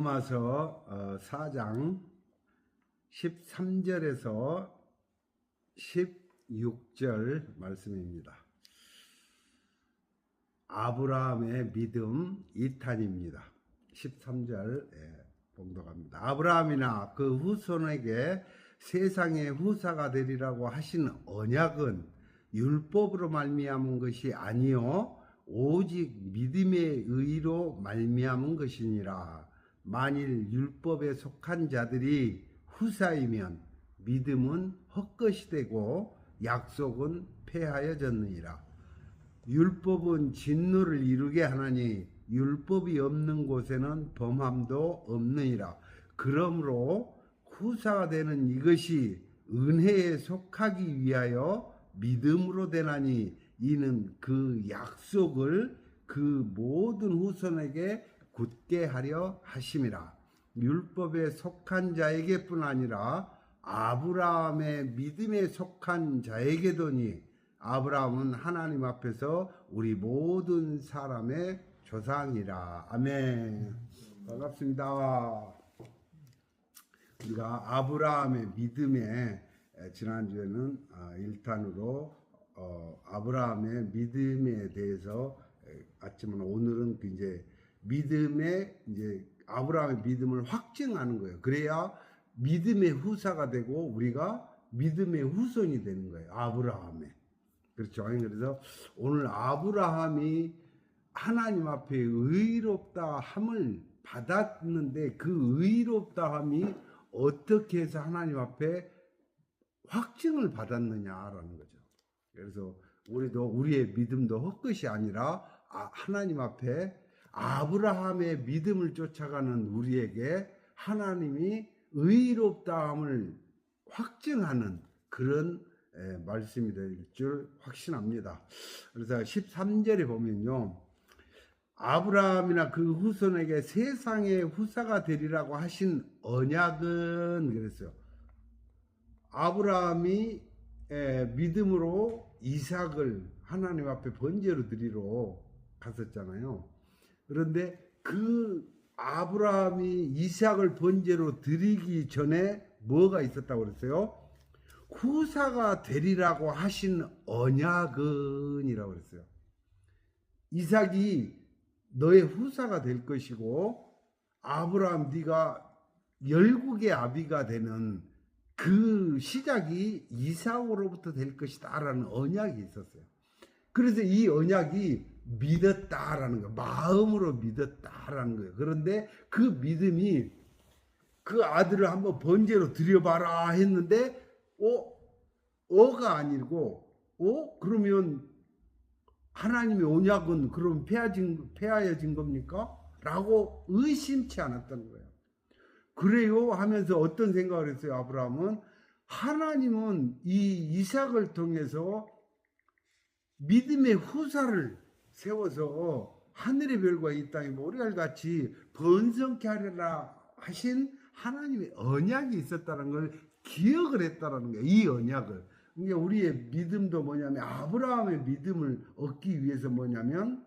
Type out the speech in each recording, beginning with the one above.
로마서 4장 13절에서 16절 말씀입니다. 아브라함의 믿음 2탄입니다. 13절 봉독합니다. 아브라함이나 그 후손에게 세상의 후사가 되리라고 하신 언약은 율법으로 말미암은 것이 아니요 오직 믿음의 의로 말미암은 것이니라. 만일 율법에 속한 자들이 후사이면 믿음은 헛것이 되고 약속은 폐하여졌느니라. 율법은 진노를 이루게 하나니 율법이 없는 곳에는 범함도 없느니라. 그러므로 후사가 되는 이것이 은혜에 속하기 위하여 믿음으로 되나니 이는 그 약속을 그 모든 후손에게 굳게 하려 하심이라. 율법에 속한 자에게뿐 아니라 아브라함의 믿음에 속한 자에게도니 아브라함은 하나님 앞에서 우리 모든 사람의 조상이라. 아멘. 반갑습니다. 우리가 아브라함의 믿음에 지난주에는 1탄으로 아브라함의 믿음에 대해서 봤지만 오늘은 이제 믿음의 아브라함의 믿음을 확증하는 거예요. 그래야 믿음의 후사가 되고 우리가 믿음의 후손이 되는 거예요. 아브라함의. 그렇죠. 그래서 오늘 아브라함이 하나님 앞에 의롭다 함을 받았는데 그 의롭다 함이 어떻게 해서 하나님 앞에 확증을 받았느냐라는 거죠. 그래서 우리도 우리의 믿음도 헛것이 아니라 하나님 앞에 아브라함의 믿음을 쫓아가는 우리에게 하나님이 의롭다함을 확증하는 그런 말씀이 될 줄 확신합니다. 그래서 13절에 보면요, 아브라함이나 그 후손에게 세상의 후사가 되리라고 하신 언약은 그랬어요. 아브라함이 믿음으로 이삭을 하나님 앞에 번제로 드리러 갔었잖아요. 그런데 그 아브라함이 이삭을 번제로 드리기 전에 뭐가 있었다고 그랬어요? 후사가 되리라고 하신 언약은이라고 그랬어요. 이삭이 너의 후사가 될 것이고 아브라함 네가 열국의 아비가 되는 그 시작이 이삭으로부터 될 것이다 라는 언약이 있었어요. 그래서 이 언약이 믿었다라는 거예요. 마음으로 믿었다라는 거예요. 그런데 그 믿음이 그 아들을 한번 번제로 드려봐라 했는데 어가 아니고 그러면 하나님의 언약은 그럼 폐하여진 겁니까? 라고 의심치 않았던 거예요. 그래요 하면서 어떤 생각을 했어요? 아브라함은 하나님은 이 이삭을 통해서 믿음의 후사를 세워서 하늘의 별과 이 땅의 모래알같이 번성케 하리라 하신 하나님의 언약이 있었다는 걸 기억을 했다는 거예요. 이 언약을. 그러니까 우리의 믿음도 뭐냐면 아브라함의 믿음을 얻기 위해서 뭐냐면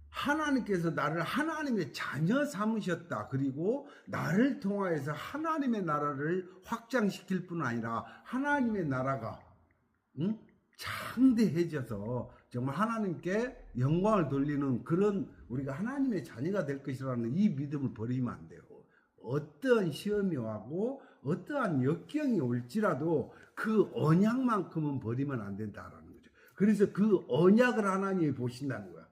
하나님께서 나를 하나님의 자녀 삼으셨다. 그리고 나를 통하여서 하나님의 나라를 확장시킬 뿐 아니라 하나님의 나라가 창대해져서 정말 하나님께 영광을 돌리는 그런 우리가 하나님의 자녀가 될 것이라는 이 믿음을 버리면 안 돼요. 어떠한 시험이 와고 어떠한 역경이 올지라도 그 언약만큼은 버리면 안 된다라는 거죠. 그래서 그 언약을 하나님이 보신다는 거야.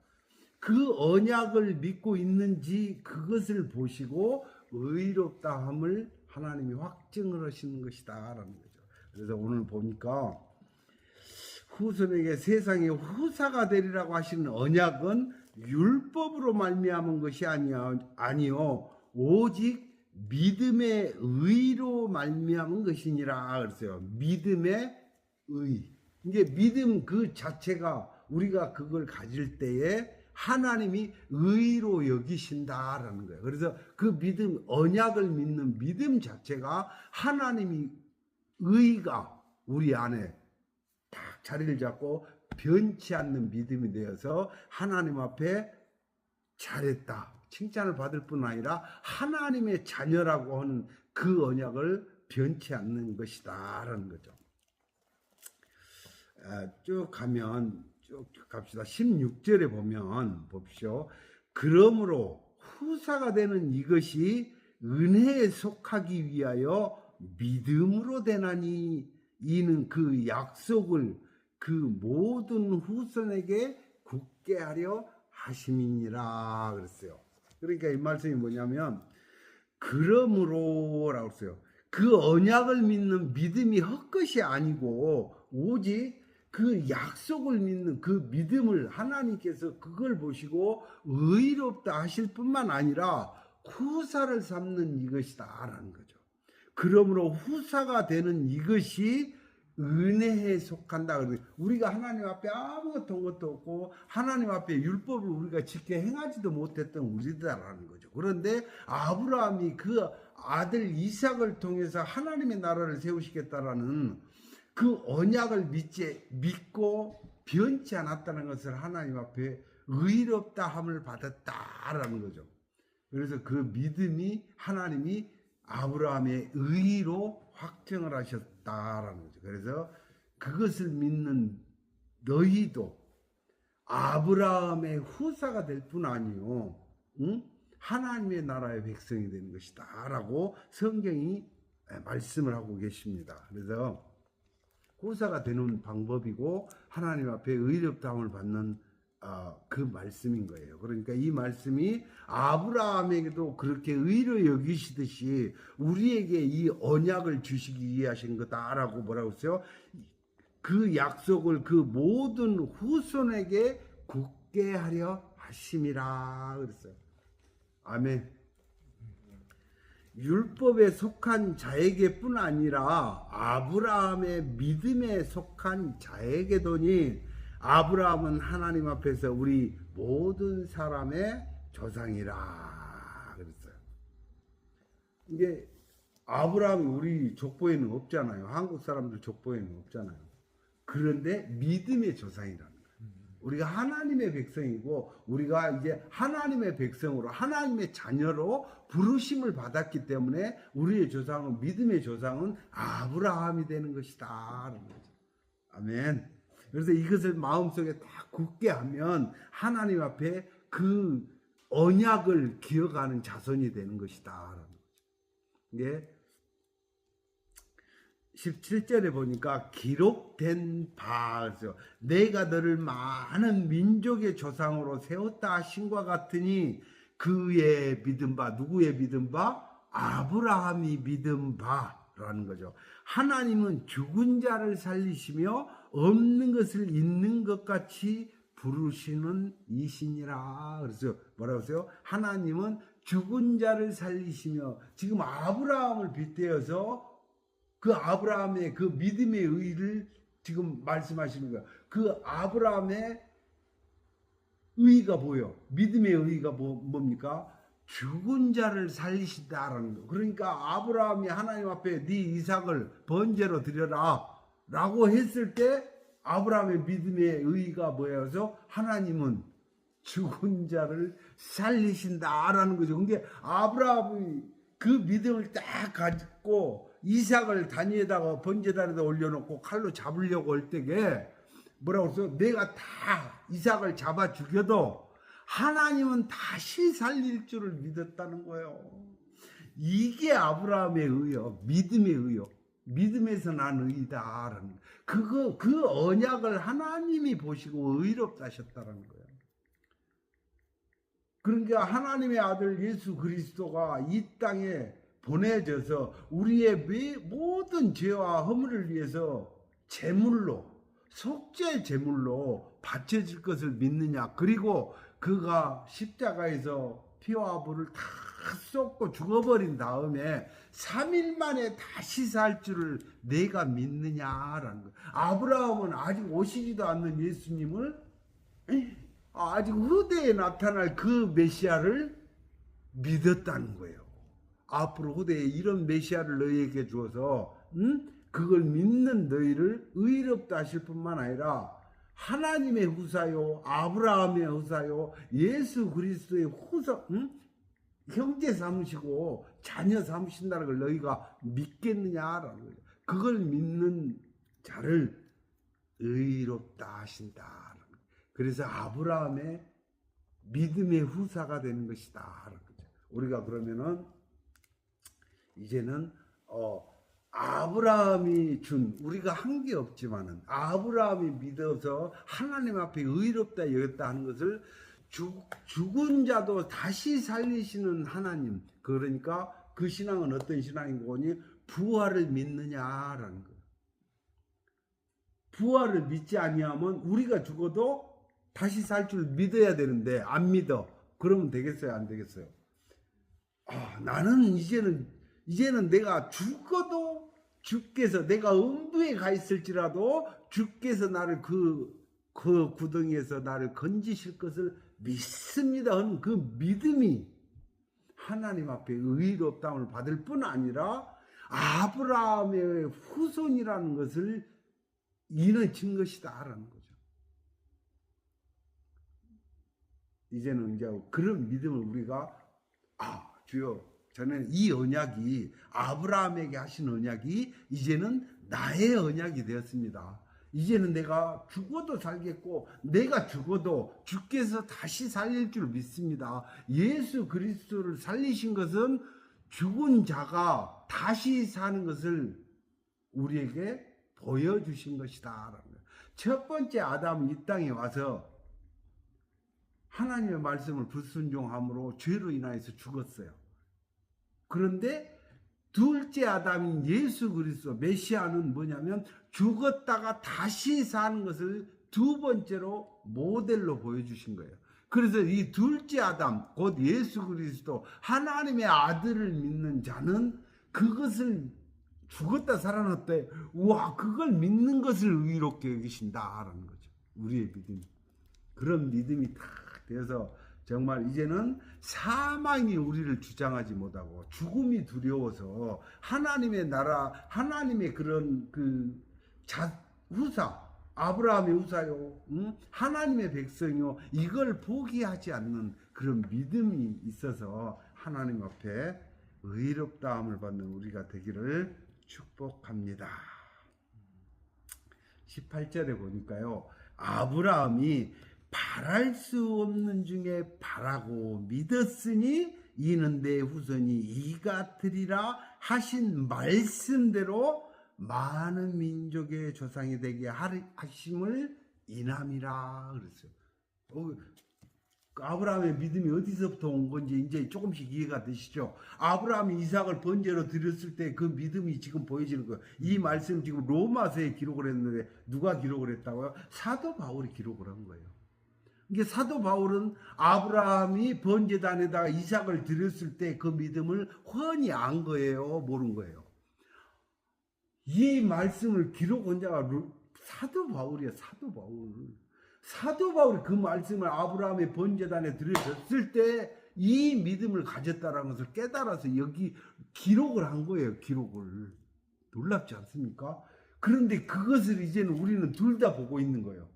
그 언약을 믿고 있는지 그것을 보시고 의롭다함을 하나님이 확증을 하시는 것이다라는 거죠. 그래서 오늘 보니까 후손에게 세상의 후사가 되리라고 하시는 언약은 율법으로 말미암은 것이 아니요 오직 믿음의 의로 말미암은 것이니라 그랬어요. 믿음의 의. 이게 믿음 그 자체가 우리가 그걸 가질 때에 하나님이 의로 여기신다라는 거예요. 그래서 그 믿음, 언약을 믿는 믿음 자체가 하나님이 의가 우리 안에 딱 자리를 잡고 변치 않는 믿음이 되어서 하나님 앞에 잘했다, 칭찬을 받을 뿐 아니라 하나님의 자녀라고 하는 그 언약을 변치 않는 것이다라는 거죠. 쭉 가면 쭉 갑시다. 16절에 보면 봅시오. 그러므로 후사가 되는 이것이 은혜에 속하기 위하여 믿음으로 되나니 이는 그 약속을 그 모든 후손에게 굳게 하려 하심이니라 그랬어요. 그러니까 이 말씀이 뭐냐면 그러므로라고 했어요. 그 언약을 믿는 믿음이 헛것이 아니고 오직 그 약속을 믿는 그 믿음을 하나님께서 그걸 보시고 의롭다 하실 뿐만 아니라 후사를 삼는 이것이다 라는 거죠. 그러므로 후사가 되는 이것이 은혜에 속한다. 우리가 하나님 앞에 아무것도 한 것도 없고 하나님 앞에 율법을 우리가 지켜 행하지도 못했던 우리다라는 거죠. 그런데 아브라함이 그 아들 이삭을 통해서 하나님의 나라를 세우시겠다라는 그 언약을 믿고 변치 않았다는 것을 하나님 앞에 의롭다함을 받았다라는 거죠. 그래서 그 믿음이 하나님이 아브라함의 의로 확정을 하셨다라는 거죠. 그래서 그것을 믿는 너희도 아브라함의 후사가 될 뿐 아니요, 하나님의 나라의 백성이 되는 것이다 라고 성경이 말씀을 하고 계십니다. 그래서 후사가 되는 방법이고 하나님 앞에 의롭다함을 받는 그 말씀인 거예요. 그러니까 이 말씀이 아브라함에게도 그렇게 의로 여기시듯이 우리에게 이 언약을 주시기 위해 하신 거다라고 뭐라고 했어요? 그 약속을 그 모든 후손에게 굳게 하려 하심이라 그랬어요. 아멘. 율법에 속한 자에게뿐 아니라 아브라함의 믿음에 속한 자에게도니 아브라함은 하나님 앞에서 우리 모든 사람의 조상이라 그랬어요. 이게 아브라함이 우리 족보에는 없잖아요. 한국 사람들 족보에는 없잖아요. 그런데 믿음의 조상이라는 거예요. 우리가 하나님의 백성이고 우리가 이제 하나님의 백성으로 하나님의 자녀로 부르심을 받았기 때문에 우리의 조상은 믿음의 조상은 아브라함이 되는 것이다. 아멘. 그래서 이것을 마음속에 딱 굳게 하면 하나님 앞에 그 언약을 기억하는 자손이 되는 것이다. 이게 17절에 보니까 기록된 바죠. 내가 너를 많은 민족의 조상으로 세웠다 하신과 같으니 그의 믿은 바, 누구의 믿은 바? 아브라함이 믿은 바라는 거죠. 하나님은 죽은 자를 살리시며 없는 것을 있는 것 같이 부르시는 이신이라. 그래서 뭐라고 했어요? 하나님은 죽은 자를 살리시며 지금 아브라함을 빗대어서 그 아브라함의 그 믿음의 의를 지금 말씀하시는 거예요. 그 아브라함의 의가 뭐예요? 믿음의 의가 뭡니까? 죽은 자를 살리신다라는 거. 그러니까 아브라함이 하나님 앞에 네 이삭을 번제로 드려라 라고 했을 때 아브라함의 믿음의 의가 뭐예요? 그래서 하나님은 죽은 자를 살리신다라는 거죠. 그게 아브라함이 그 믿음을 딱 가지고 이삭을 단위에다가 번제단에다 올려놓고 칼로 잡으려고 할 때에 뭐라고 했어요? 내가 다 이삭을 잡아 죽여도 하나님은 다시 살릴 줄을 믿었다는 거예요. 이게 아브라함의 의요, 믿음의 의요. 믿음에서 난 의다라는 그 언약을 하나님이 보시고 의롭다 하셨다는 거예요. 그러니까 하나님의 아들 예수 그리스도가 이 땅에 보내져서 우리의 모든 죄와 허물을 위해서 제물로, 속죄 제물로 바쳐질 것을 믿느냐. 그리고 그가 십자가에서 피와 불을 다 쏟고 죽어버린 다음에 3일 만에 다시 살 줄을 내가 믿느냐라는 거예요. 아브라함은 아직 오시지도 않는 예수님을 아직 후대에 나타날 그 메시아를 믿었다는 거예요. 앞으로 후대에 이런 메시아를 너희에게 주어서 그걸 믿는 너희를 의롭다 하실 뿐만 아니라 하나님의 후사요, 아브라함의 후사요, 예수 그리스도의 후사, 형제 삼으시고 자녀 삼으신다는 걸 너희가 믿겠느냐라는 거예요. 그걸 믿는 자를 의롭다 하신다. 그래서 아브라함의 믿음의 후사가 되는 것이다. 우리가 그러면은 이제는 아브라함이 준, 우리가 한 게 없지만은 아브라함이 믿어서 하나님 앞에 의롭다 여겼다 하는 것을 죽은 자도 다시 살리시는 하나님, 그러니까 그 신앙은 어떤 신앙인 거니? 부활을 믿느냐라는 거예요. 부활을 믿지 아니하면 우리가 죽어도 다시 살 줄 믿어야 되는데 안 믿어. 그러면 되겠어요? 안 되겠어요? 나는 이제는 내가 죽어도 주께서, 내가 음부에 가 있을지라도 주께서 나를 그 구덩이에서 나를 건지실 것을 믿습니다 하는 그 믿음이 하나님 앞에 의롭다함을 받을 뿐 아니라 아브라함의 후손이라는 것을 인해진 것이다라는 거죠. 이제는 이제 그런 믿음을 우리가 주여, 저는 이 언약이 아브라함에게 하신 언약이 이제는 나의 언약이 되었습니다. 이제는 내가 죽어도 살겠고 내가 죽어도 주께서 다시 살릴 줄 믿습니다. 예수 그리스도를 살리신 것은 죽은 자가 다시 사는 것을 우리에게 보여주신 것이다. 첫 번째 아담은 이 땅에 와서 하나님의 말씀을 불순종함으로 죄로 인하여서 죽었어요. 그런데 둘째 아담인 예수 그리스도 메시아는 뭐냐면 죽었다가 다시 사는 것을 두 번째로 모델로 보여주신 거예요. 그래서 이 둘째 아담 곧 예수 그리스도 하나님의 아들을 믿는 자는 그것을 죽었다 살아났다, 와, 그걸 믿는 것을 의롭게 여기신다라는 거죠. 우리의 믿음, 그런 믿음이 다 되어서 정말 이제는 사망이 우리를 주장하지 못하고 죽음이 두려워서 하나님의 나라, 하나님의 그런 후사, 아브라함의 후사요, 하나님의 백성이요, 이걸 포기하지 않는 그런 믿음이 있어서 하나님 앞에 의롭다함을 받는 우리가 되기를 축복합니다. 18절에 보니까요, 아브라함이 바랄 수 없는 중에 바라고 믿었으니 이는 내 후손이 이가 되리라 하신 말씀대로 많은 민족의 조상이 되게 하심을 인함이라 그랬어요. 아브라함의 믿음이 어디서부터 온 건지 이제 조금씩 이해가 되시죠? 아브라함이 이삭을 번제로 드렸을 때 그 믿음이 지금 보여지는 거예요. 이 말씀 지금 로마서에 기록을 했는데 누가 기록을 했다고요? 사도 바울이 기록을 한 거예요. 이게 사도 바울은 아브라함이 번제단에다가 이삭을 드렸을 때 그 믿음을 훤히 안 거예요? 모른 거예요? 이 말씀을 기록한 자가 사도 바울이야. 사도 바울. 사도 바울이 그 말씀을 아브라함의 번제단에 드렸을 때 이 믿음을 가졌다는 것을 깨달아서 여기 기록을 한 거예요. 기록을. 놀랍지 않습니까? 그런데 그것을 이제는 우리는 둘 다 보고 있는 거예요.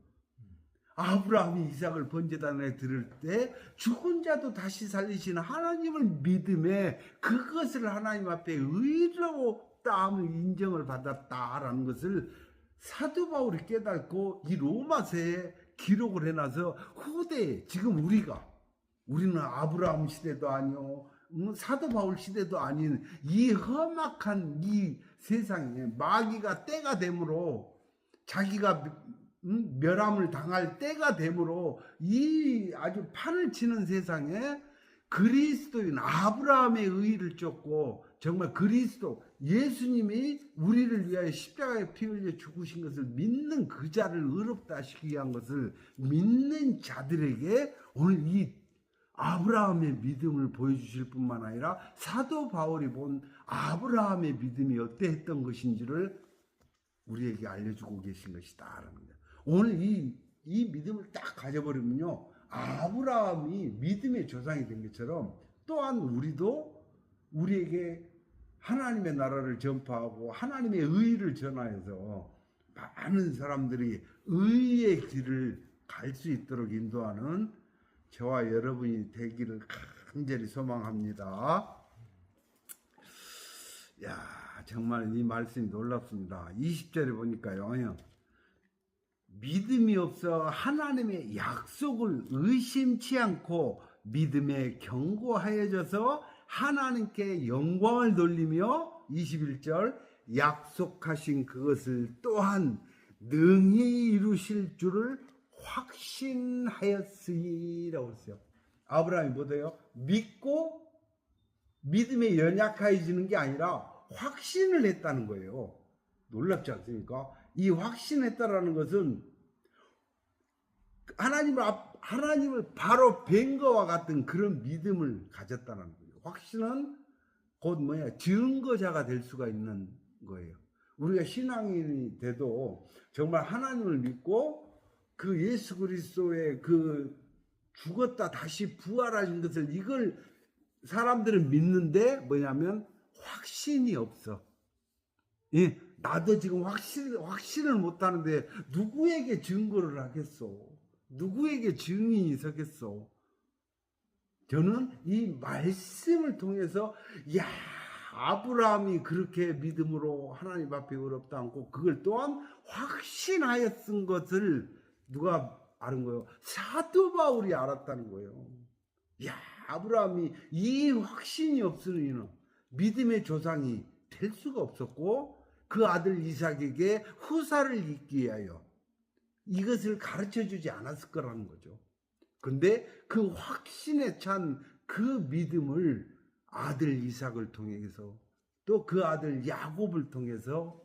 아브라함이 이삭을 번제단에 드릴 때 죽은 자도 다시 살리시는 하나님을 믿음에 그것을 하나님 앞에 의롭다함을 인정을 받았다라는 것을 사도 바울이 깨닫고 이 로마서에 기록을 해놔서 후대에 지금 우리는 아브라함 시대도 아니요, 사도 바울 시대도 아닌 이 험악한 이 세상에 마귀가 때가 되므로 자기가 멸함을 당할 때가 되므로 이 아주 판을 치는 세상에 그리스도인 아브라함의 의의를 쫓고 정말 그리스도 예수님이 우리를 위하여 십자가에 피 흘려 죽으신 것을 믿는 그 자를 의롭다 하시기 위한 것을 믿는 자들에게 오늘 이 아브라함의 믿음을 보여주실 뿐만 아니라 사도 바울이 본 아브라함의 믿음이 어떠했던 것인지를 우리에게 알려주고 계신 것이다. 오늘 이 믿음을 딱 가져버리면요, 아브라함이 믿음의 조상이 된 것처럼 또한 우리도 우리에게 하나님의 나라를 전파하고 하나님의 의를 전하여서 많은 사람들이 의의 길을 갈 수 있도록 인도하는 저와 여러분이 되기를 간절히 소망합니다. 야, 정말 이 말씀이 놀랍습니다. 20절에 보니까요. 믿음이 없어 하나님의 약속을 의심치 않고 믿음에 견고하여져서 하나님께 영광을 돌리며 21절 약속하신 그것을 또한 능히 이루실 줄을 확신하였으니라고 했어요. 아브라함이 뭐래요? 믿고 믿음에 연약해지는 게 아니라 확신을 했다는 거예요. 놀랍지 않습니까? 이 확신했다라는 것은 하나님을 바로 뵌 것과 같은 그런 믿음을 가졌다는 거예요. 확신은 곧 증거자가 될 수가 있는 거예요. 우리가 신앙인이 돼도 정말 하나님을 믿고 그 예수 그리스도의 그 죽었다 다시 부활하신 것을 이걸 사람들은 믿는데 뭐냐면 확신이 없어. 예, 나도 지금 확신을 못하는데 누구에게 증거를 하겠소? 누구에게 증인이 서겠소? 저는 이 말씀을 통해서 아브라함이 그렇게 믿음으로 하나님 앞에 어렵다 않고 그걸 또한 확신하여 쓴 것을 누가 아는 거예요? 사도 바울이 알았다는 거예요. 아브라함이 이 확신이 없으면 믿음의 조상이 될 수가 없었고 그 아들 이삭에게 후사를 잇기 위하여 이것을 가르쳐 주지 않았을 거라는 거죠. 근데 그 확신에 찬 그 믿음을 아들 이삭을 통해서 또 그 아들 야곱을 통해서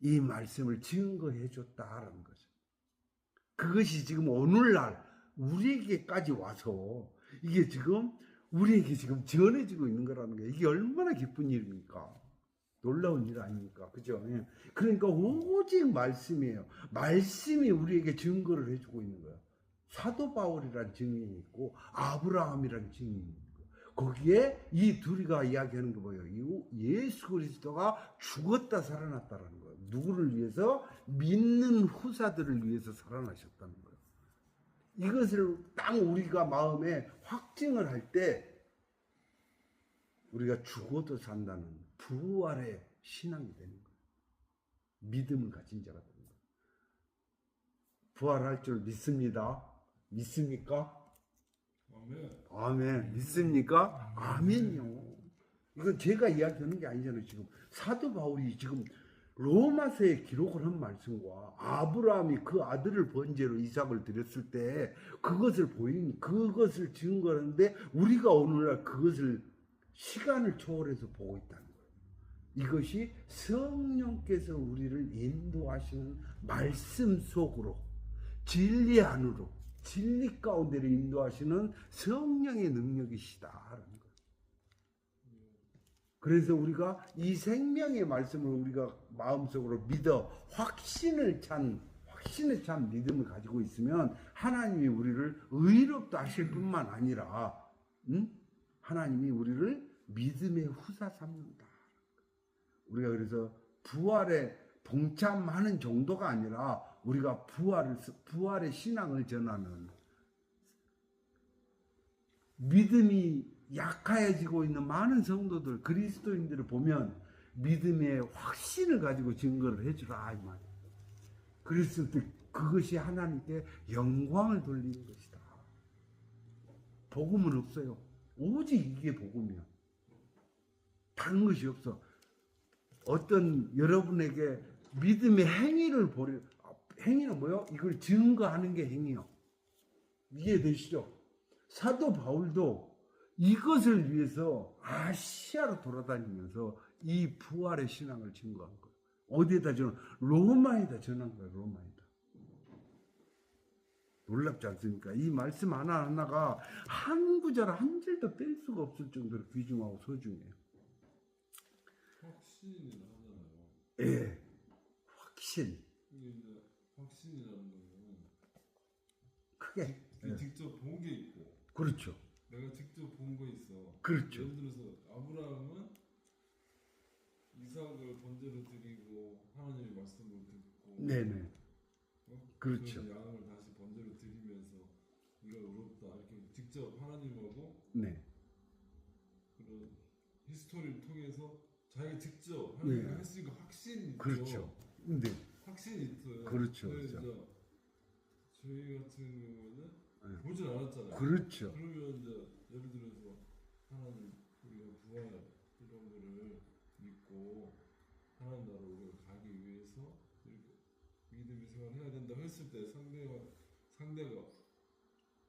이 말씀을 증거해 줬다라는 거죠. 그것이 지금 오늘날 우리에게까지 와서 이게 지금 우리에게 지금 전해지고 있는 거라는 거예요. 이게 얼마나 기쁜 일입니까? 놀라운 일 아닙니까? 그죠? 그러니까 오직 말씀이에요. 말씀이 우리에게 증거를 해주고 있는 거예요. 사도 바울이란 증인이 있고 아브라함이란 증인이 있고 거기에 이 둘이가 이야기하는 게 뭐예요? 예수 그리스도가 죽었다 살아났다는 거예요. 누구를 위해서? 믿는 후사들을 위해서 살아나셨다는 거예요. 이것을 딱 우리가 마음에 확증을 할 때 우리가 죽어도 산다는 부활의 신앙이 되는 거예요. 믿음을 가진 자가 되는 거예요. 부활할 줄 믿습니다. 믿습니까? 아멘. 아멘. 믿습니까? 아멘요. 이건 제가 이야기하는 게 아니잖아요. 지금 사도 바울이 지금 로마서에 기록을 한 말씀과 아브라함이 그 아들을 번제로 이삭을 드렸을 때 그것을 그것을 증거하는데 우리가 오늘날 그것을 시간을 초월해서 보고 있다는 거예요. 이것이 성령께서 우리를 인도하시는 말씀 속으로 진리 안으로 진리 가운데를 인도하시는 성령의 능력이시다라는 거예요. 그래서 우리가 이 생명의 말씀을 우리가 마음속으로 믿어 확신에 찬 믿음을 가지고 있으면 하나님이 우리를 의롭다 하실 뿐만 아니라 하나님이 우리를 믿음의 후사 삼는다. 우리가 그래서 부활에 동참하는 정도가 아니라 우리가 부활의 신앙을 전하는 믿음이 약해지고 있는 많은 성도들, 그리스도인들을 보면 믿음의 확신을 가지고 증거를 해주라 이 말이에요. 그랬을 때 그것이 하나님께 영광을 돌리는 것이다. 복음은 없어요. 오직 이게 복음이야. 다른 것이 없어. 어떤 여러분에게 믿음의 행위를 행위는 뭐요? 이걸 증거하는 게 행위요. 이해되시죠? 사도 바울도 이것을 위해서 아시아로 돌아다니면서 이 부활의 신앙을 증거한 거예요. 어디에다 전한? 로마에다 전한 거예요. 로마에다. 놀랍지 않습니까? 이 말씀 하나하나가 한 구절 한 줄도 뺄 수가 없을 정도로 귀중하고 소중해요. 확신이 하잖아요. 예, 확신. 이게 확신이라는 거는 크게. 직접 본 게 있고. 그렇죠. 내가 직접 본 거 있어. 그렇죠. 예를 들어서 아브라함은 이삭을 번제로 드리고 하나님의 말씀을 듣고. 네네. 그렇죠. 양을 다시 번제로 드리면서 네가 의롭다 이렇게 직접 하나님하고 네. 히스토리를 통해서 자기가 직접 네. 하나님을 했으니까 확신이 있죠. 그렇죠. 근데 확신이 있어요. 그렇죠, 근데 그렇죠. 이제 저희 같은 경우는 네. 보진 않았잖아요. 그렇죠. 그러면 이제 예를 들어서 하나님 우리가 부활 이런 거를 믿고 하나님 나라로 우리가 가기 위해서 이렇게 믿음의 생활을 해야 된다고 했을 때 상대가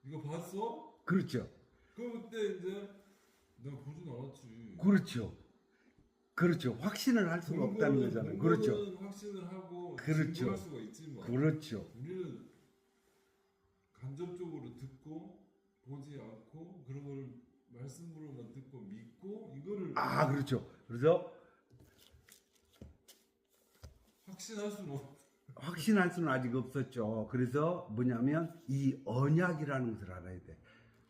이거 봤어? 그렇죠. 그럼 그때 이제 내가 보진 않았지. 그렇죠. 그렇죠. 확신을 할 수가 없다는 거잖아요. 그렇죠. 그거는 확신을 하고 그렇죠. 증거할 수가 있지만 그렇죠. 우리는 간접적으로 듣고 보지 않고 그런 걸 말씀으로만 듣고 믿고 이거를 아, 그렇죠. 그래서 확신할 수는 없. 확신할 수는 아직 없었죠. 그래서 뭐냐면 이 언약이라는 것을 알아야 돼.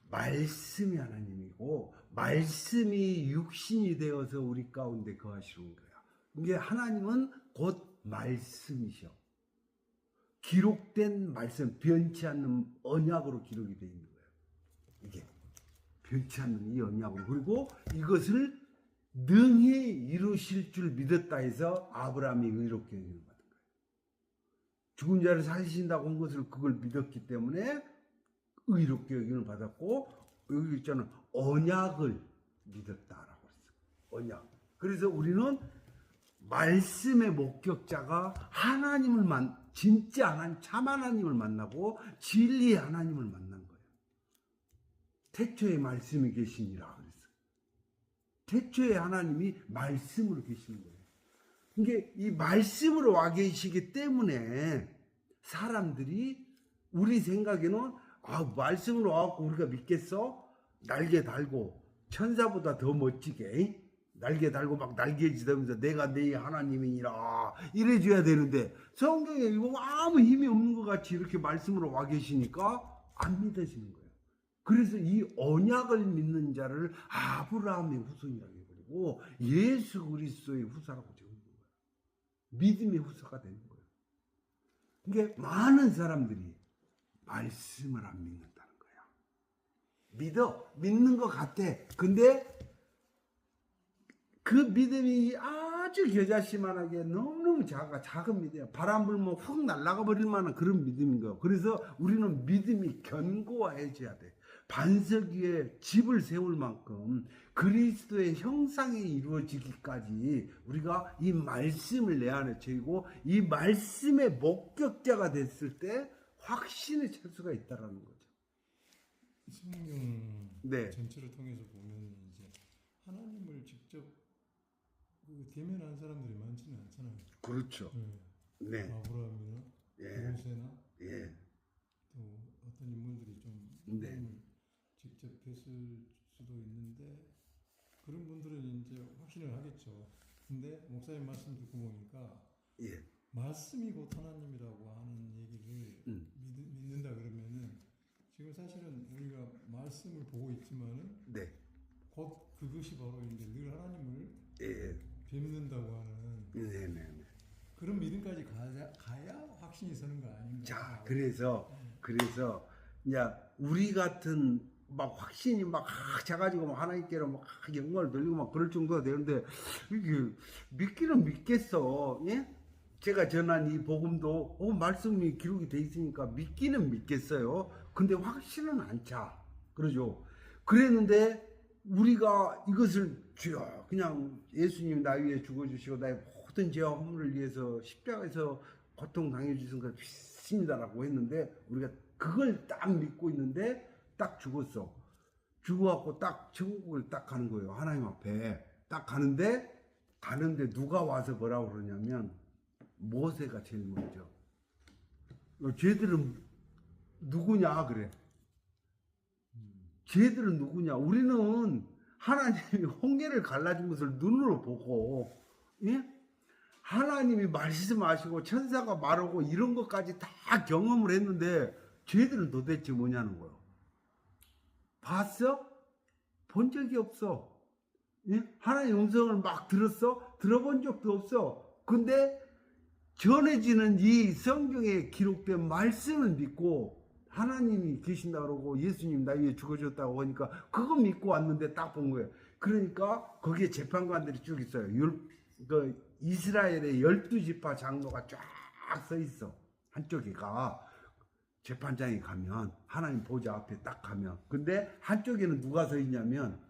말씀이 하나님이고 말씀이 육신이 되어서 우리 가운데 거하시는 거야. 이게 하나님은 곧 말씀이셔. 기록된 말씀, 변치 않는 언약으로 기록이 되어 있는 거예요. 이게 변치 않는 이 언약으로. 그리고 이것을 능히 이루실 줄 믿었다 해서 아브라함이 의롭게 여김을 받은 거예요. 죽은 자를 살리신다고 한 것을 그걸 믿었기 때문에 의롭게 여김을 받았고, 여기 있잖아, 언약을 믿었다라고 했어. 언약. 그래서 우리는 말씀의 목격자가 진짜 하나님, 참 하나님을 만나고 진리의 하나님을 만난 거예요. 태초에 말씀이 계시니라 그랬어. 태초에 하나님이 말씀으로 계시는 거예요. 이게 이 말씀으로 와 계시기 때문에 사람들이 우리 생각에는 말씀으로 와갖고 우리가 믿겠어? 날개 달고 천사보다 더 멋지게 날개 달고 막 날개지다면서 내가 네 하나님이니라 이래줘야 되는데 성경에 읽으면 아무 힘이 없는 것 같이 이렇게 말씀으로 와 계시니까 안 믿어지는 거예요. 그래서 이 언약을 믿는 자를 아브라함의 후손이라고 해버리고 예수 그리스도의 후사라고 적은 거예요. 믿음의 후사가 되는 거예요. 그러니까 많은 사람들이 말씀을 안 믿는다는 거야. 믿는 것 같아. 근데 그 믿음이 아주 겨자씨만하게 너무너무 작은 믿음이야. 바람 불면 훅 날아가 버릴 만한 그런 믿음인 거야. 그래서 우리는 믿음이 견고해져야 돼. 반석 위에 집을 세울 만큼 그리스도의 형상이 이루어지기까지 우리가 이 말씀을 내 안에 채우고 이 말씀의 목격자가 됐을 때 확신을 찰 수가 있다라는 거죠. 성경 네. 전체를 통해서 보면 이제 하나님을 직접 대면한 사람들이 많지는 않잖아요. 그렇죠. 네. 아브라함이나 예. 모세나 예. 또 어떤 인물들이 좀 네. 하나님을 직접 뵀을 수도 있는데 그런 분들은 이제 확신을 하겠죠. 근데 목사님 말씀 듣고 보니까 예. 말씀이 곧 하나님이라고 하는 얘기를 믿는다 그러면은 지금 사실은 우리가 말씀을 보고 있지만은 네. 곧 그것이 바로 이제 늘 하나님을 예. 뵙는다고 하는 네네. 그런 믿음까지 가야 확신이 서는 거 아닌가? 자, 그래서 이제 우리 같은 막 확신이 막 차가지고 막 하나님께로 막 영광을 돌리고 막 그럴 정도가 되는데 이게 믿기는 믿겠어. 예? 제가 전한 이 복음도 말씀이 기록이 돼 있으니까 믿기는 믿겠어요. 근데 확신은 안 차. 그러죠. 그랬는데 우리가 이것을 주여 그냥 예수님 나 위해 죽어주시고 나의 모든 죄와 허물을 위해서 십자가에서 고통 당해주신 걸 믿습니다라고 했는데 우리가 그걸 딱 믿고 있는데 딱 죽었어. 죽어갖고 딱 천국을 딱 가는 거예요. 하나님 앞에 딱 가는데 누가 와서 뭐라고 그러냐면 모세가 제일 먼저 쟤들은 누구냐 그래. 쟤들은 누구냐? 우리는 하나님이 홍해를 갈라준 것을 눈으로 보고, 예? 하나님이 말씀하시고 천사가 말하고 이런 것까지 다 경험을 했는데 쟤들은 도대체 뭐냐는 거예요. 봤어? 본 적이 없어. 예? 하나님의 음성을 막 들었어? 들어본 적도 없어. 근데 전해지는 이 성경에 기록된 말씀을 믿고 하나님이 계신다 그러고 예수님 나 위해 죽어줬다고 하니까 그거 믿고 왔는데 딱 본 거예요. 그러니까 거기에 재판관들이 쭉 있어요. 이스라엘의 12지파 장로가 쫙 서 있어. 한쪽에가 재판장에 가면 하나님 보좌 앞에 딱 가면, 근데 한쪽에는 누가 서 있냐면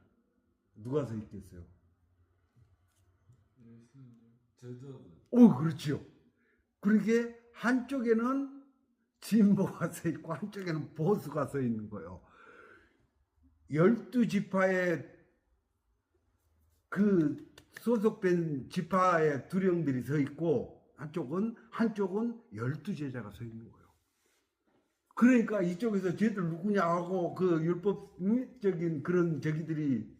누가 서 있겠어요? 제자들. 오, 그렇지요. 그러게 한쪽에는 진보가 서 있고 한쪽에는 보수가 서 있는 거예요. 12지파의 그 소속된 지파의 두령들이 서 있고 한쪽은 12제자가 서 있는 거예요. 그러니까 이쪽에서 쟤들 누구냐 하고 그 율법적인 그런 저기들이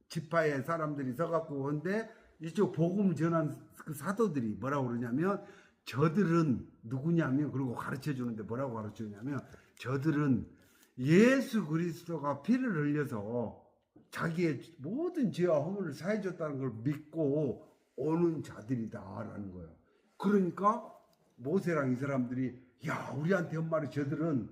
지파의 사람들이 서갖고 근데 이쪽 복음 전한 그 사도들이 뭐라고 그러냐면 저들은 누구냐면 그리고 가르쳐 주는데 뭐라고 가르쳐 주냐면 저들은 예수 그리스도가 피를 흘려서 자기의 모든 죄와 허물을 사해 줬다는 걸 믿고 오는 자들이다라는 거예요. 그러니까 모세랑 이 사람들이 야 우리한테 한 말이 저들은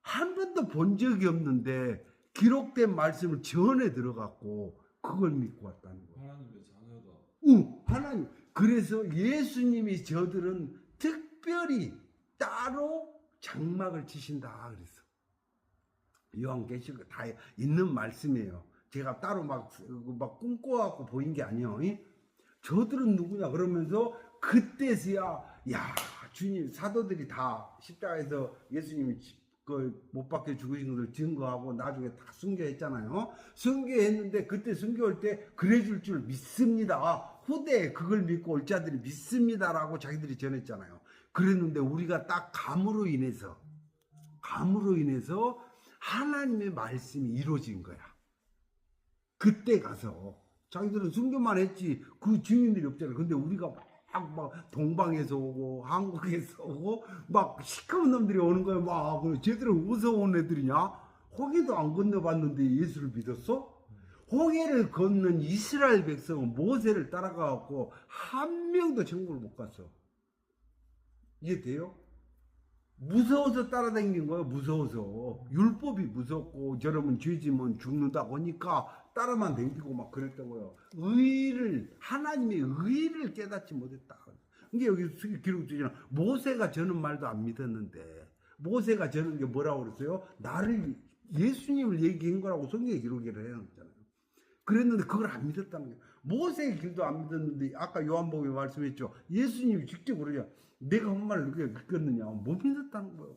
한 번도 본 적이 없는데 기록된 말씀을 전해 들어갔고 그걸 믿고 왔다는 거예요. 하나님의 자녀다. 응, 하나님. 그래서 예수님이 저들은 특별히 따로 장막을 치신다 그랬어. 요한계시록 다 있는 말씀이에요. 제가 따로 막 꿈꿔갖고 보인 게 아니에요. 저들은 누구냐 그러면서 그때서야 야 주님 사도들이 다 십자가에서 예수님이 그 못 박혀 죽으신 것을 증거하고 나중에 다 순교했잖아요. 순교했는데 그때 순교할 때 그래줄 줄 믿습니다. 후대에 그걸 믿고 올 자들이 믿습니다라고 자기들이 전했잖아요. 그랬는데 우리가 딱 감으로 인해서 하나님의 말씀이 이루어진 거야. 그때 가서 자기들은 순교만 했지 그 증인들이 없잖아요. 근데 우리가 막 동방에서 오고 한국에서 오고 막 시커먼 놈들이 오는 거예요. 막 쟤들은 어디서 온 애들이냐? 홍해도 안 건너봤는데 예수를 믿었어? 홍해를 건넌 이스라엘 백성은 모세를 따라가갖고 한 명도 천국을 못 갔어. 이해돼요? 무서워서 따라다닌 거예요. 무서워서. 율법이 무섭고 저러면 죄지면 죽는다고 하니까 따라만 댕기고 막 그랬다고요. 하나님의 의를 깨닫지 못했다. 이게 여기 기록 주잖아. 모세가 저는 말도 안 믿었는데 모세가 저는 게 뭐라고 그랬어요? 예수님을 얘기한 거라고 성경에 기록을 해놨잖아요. 그랬는데 그걸 안 믿었다는 거예요. 모세의 길도 안 믿었는데 아까 요한복음에 말씀했죠. 예수님이 직접 그러냐. 내가 한 말을 그렇게 믿겠느냐. 못 믿었다는 거예요.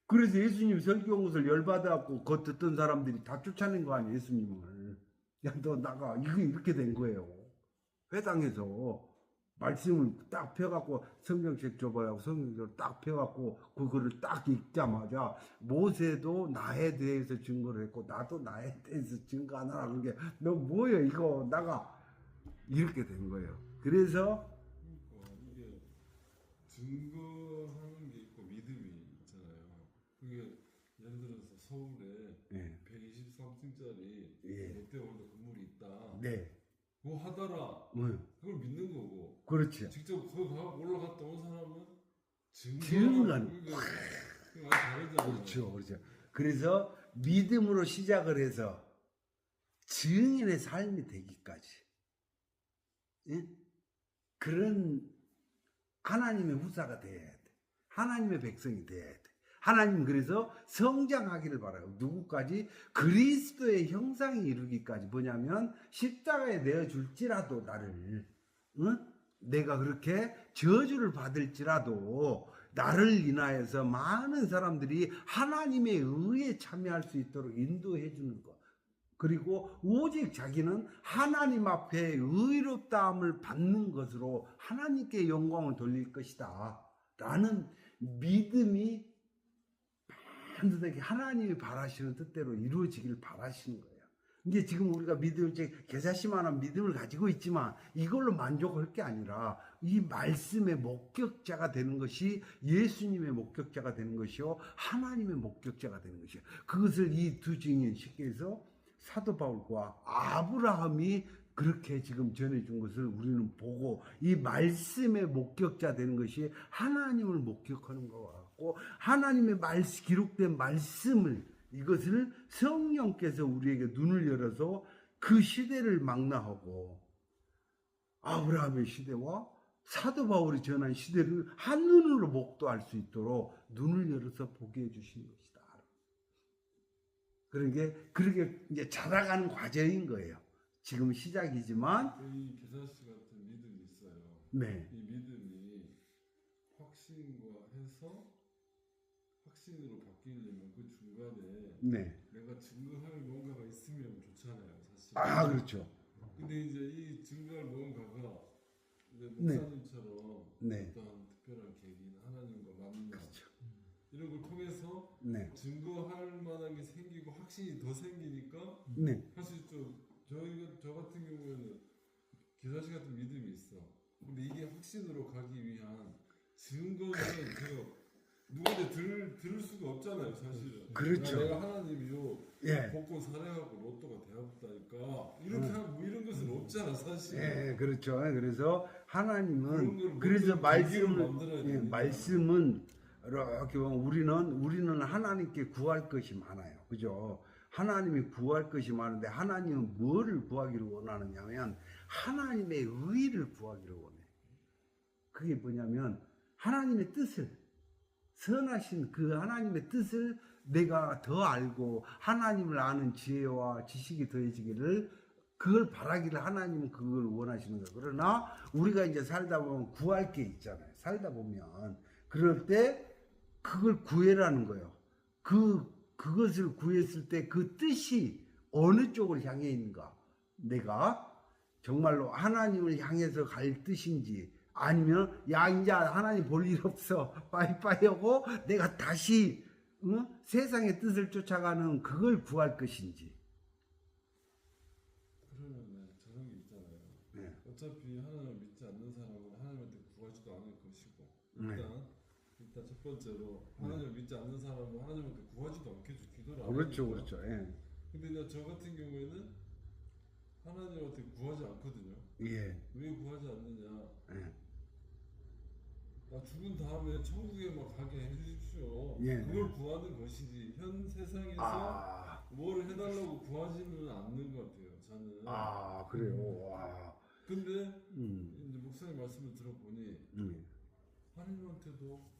그래서 예수님 설교한 것을 열받아갖고 그 듣던 사람들이 다 쫓아낸 거 아니에요. 예수님을. 야 너 나가. 이거 이렇게 된 거예요. 회당에서 말씀을 딱 펴갖고 성경책 줘봐요. 성경책을 딱 펴갖고 그거를 딱 읽자마자 모세도 나에 대해서 증거를 했고 나도 나에 대해서 증거하느라 그게 너 뭐야 이거 나가 이렇게 된 거예요. 그래서 이게 증거하는 게 있고 믿음이 있잖아요. 그게 예를 들어서 서울에 네. 123층짜리 예. 롯데월드 건물이 있다. 네. 그거 하더라. 그걸 믿는 거고. 그렇지. 직접 거기 올라갔다 온 사람은 증거하는 그게 많이 다르잖아요. 그렇죠. 그래서 믿음으로 시작을 해서 증인의 삶이 되기까지 그런 하나님의 후사가 돼야 돼. 하나님의 백성이 돼야 돼. 하나님 그래서 성장하기를 바라요. 누구까지? 그리스도의 형상이 이루기까지. 뭐냐면 십자가에 내어줄지라도 나를 내가 그렇게 저주를 받을지라도 나를 인하여서 많은 사람들이 하나님의 의에 참여할 수 있도록 인도해 주는 것. 그리고 오직 자기는 하나님 앞에 의롭다함을 받는 것으로 하나님께 영광을 돌릴 것이다 라는 믿음이 반드시 하나님이 바라시는 뜻대로 이루어지길 바라시는 거예요. 이게 지금 우리가 믿음을 겨자씨만한 믿음을 가지고 있지만 이걸로 만족할 게 아니라 이 말씀의 목격자가 되는 것이 예수님의 목격자가 되는 것이요 하나님의 목격자가 되는 것이요. 그것을 이 두 증인 쉽게 해서 사도 바울과 아브라함이 그렇게 지금 전해준 것을 우리는 보고 이 말씀의 목격자 되는 것이 하나님을 목격하는 것 같고 하나님의 기록된 말씀을 이것을 성령께서 우리에게 눈을 열어서 그 시대를 망라하고 아브라함의 시대와 사도 바울이 전한 시대를 한눈으로 목도할 수 있도록 눈을 열어서 보게 해주신 것이다. 그렇게 이제 자라가는 과정인 거예요. 지금 시작이지만, 이 기사씨 같은 믿음이 있어요. 네, 이 믿음이 확신과 해서 확신으로 바뀌려면 그 중간에 네, 내가 증거할 뭔가가 있으면 좋잖아요, 사실. 아 그렇죠. 근데 이제 이 증거할 뭔가가 이제 네. 목사님처럼 네, 어떤 특별한 계기나 하나님과 만남 그렇죠. 이런 걸 통해서 네, 증거할 만한 게 생기고 확신이 더 생기니까 네, 사실 저 같은 경우에는 기사씨 같은 믿음이 있어. 근데 이게 확신으로 가기 위한 증거는 제가 누구한테 들을 수가 없잖아요, 사실은. 그렇죠. 내가 하나님이 요 예, 복권 사례하고 로또가 되었다니까 이렇게 하면 뭐 이런 것은 없잖아, 사실. 예, 그렇죠. 그래서 그런 하나님은 걸 그래서 모든 계기를 만들어야 예, 되니까. 말씀은 이렇게 보면 우리는 하나님께 구할 것이 많아요. 그죠? 하나님이 구할 것이 많은데 하나님은 뭐를 구하기를 원하느냐면 하나님의 의를 구하기를 원해. 그게 뭐냐면 하나님의 뜻을, 선하신 그 하나님의 뜻을 내가 더 알고 하나님을 아는 지혜와 지식이 더해지기를, 그걸 바라기를 하나님은 그걸 원하시는 거예요. 그러나 우리가 이제 살다 보면 구할 게 있잖아요. 살다 보면 그럴 때 그걸 구해라는 거예요. 그것을 구했을 때 그 뜻이 어느 쪽을 향해 있는가? 내가 정말로 하나님을 향해서 갈 뜻인지, 아니면 야 이제 하나님 볼 일 없어 빠이빠이 하고 내가 다시 세상의 뜻을 쫓아가는 그걸 구할 것인지. 그러면 저런 게 있잖아요. 네. 어차피 하나님을 믿지 않는 사람은 하나님한테 구하지도 않을 것이고, 네. 일단 첫 번째로 하나님을 믿지 않는 사람은 하나님한테 구하지도 않겠죠. 기도를 안 그렇죠, 하니까. 그렇죠. 예. 근데 이제 저 같은 경우에는 하나님한테 구하지 않거든요. 예. 왜 구하지 않느냐? 예. 나 죽은 다음에 천국에 막 가게 해주십시오. 예. 그걸 구하는 것이지 현 세상에서 아, 뭘 해달라고 구하지는 않는 것 같아요. 저는. 그래요. 와. 근데 음. 이제 목사님 말씀을 들어보니 하나님한테도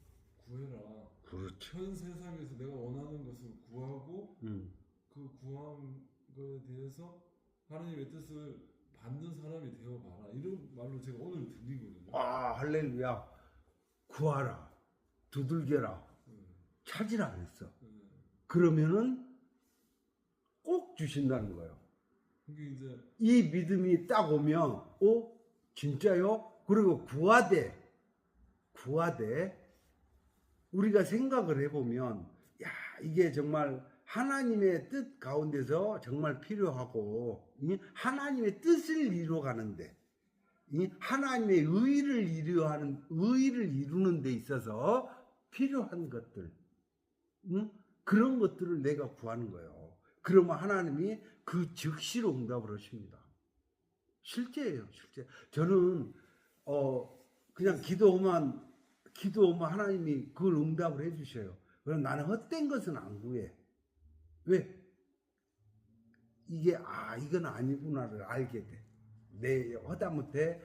구해라. 그렇죠. 현 세상에서 내가 원하는 것을 구하고 그 구한 거에 대해서 하나님의 뜻을 받는 사람이 되어봐라. 이런 말로 제가 오늘 들리거든요. 할렐루야. 구하라. 두들겨라. 찾으라 그랬어. 그러면은 꼭 주신다는 거예요. 그게 이제 이 믿음이 딱 오면, 진짜요? 그리고 구하되 우리가 생각을 해보면, 야, 이게 정말 하나님의 뜻 가운데서 정말 필요하고, 하나님의 뜻을 이루어가는데, 하나님의 의를 이루는 데 있어서 필요한 것들, 그런 것들을 내가 구하는 거예요. 그러면 하나님이 그 즉시로 응답을 하십니다. 실제예요, 실제. 저는 그냥 기도하면 하나님이 그걸 응답을 해주셔요. 그럼 나는 헛된 것은 안 구해. 왜? 이게 이건 아니구나를 알게 돼. 내 허다못해